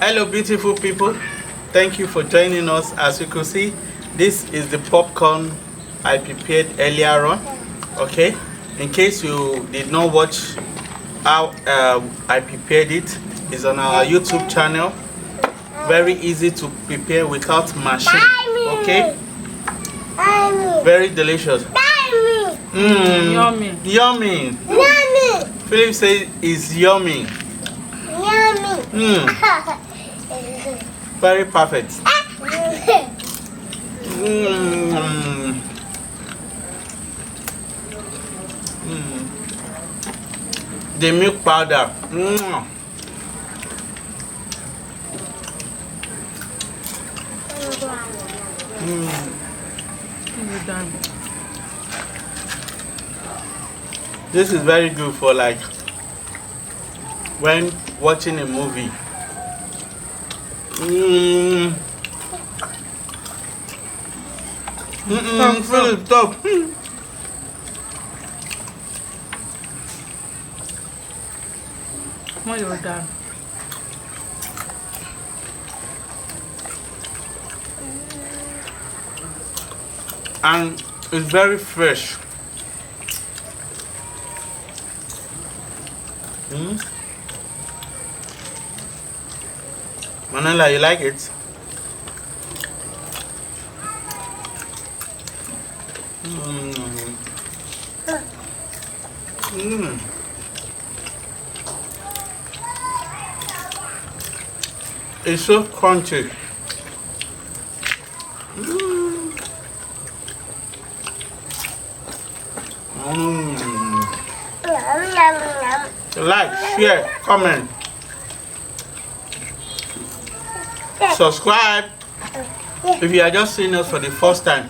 Hello, beautiful people. Thank you for joining us. As you can see, this is the popcorn I prepared earlier on. Okay, in case you did not watch how I prepared it, it's on our YouTube channel. Very easy to prepare without machine. Okay, very delicious. Yummy. Yummy. Philip says it's yummy. Very perfect. The milk powder. This is very good for like when watching a movie. Philip, stop. When you're done. And it's very fresh. Manila, you like it? It's so crunchy. Like, share, comment, subscribe if you are just seeing us for the first time.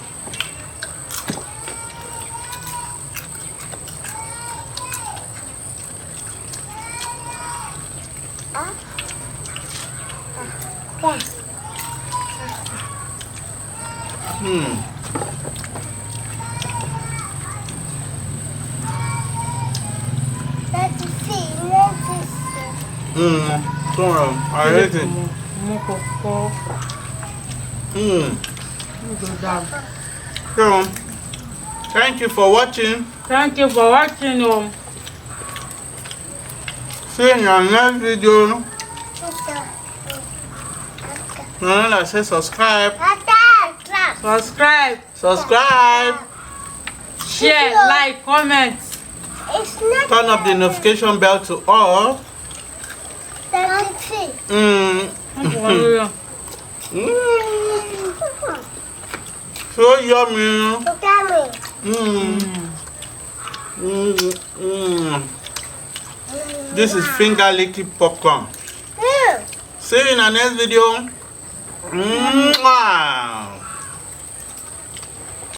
I hate it. So, thank you for watching. Thank you for watching. See you in your next video. Manila, say subscribe. Subscribe. Share, like, comment. Turn up the notification bell to all. So yummy. This is finger licking popcorn. See you in the next video.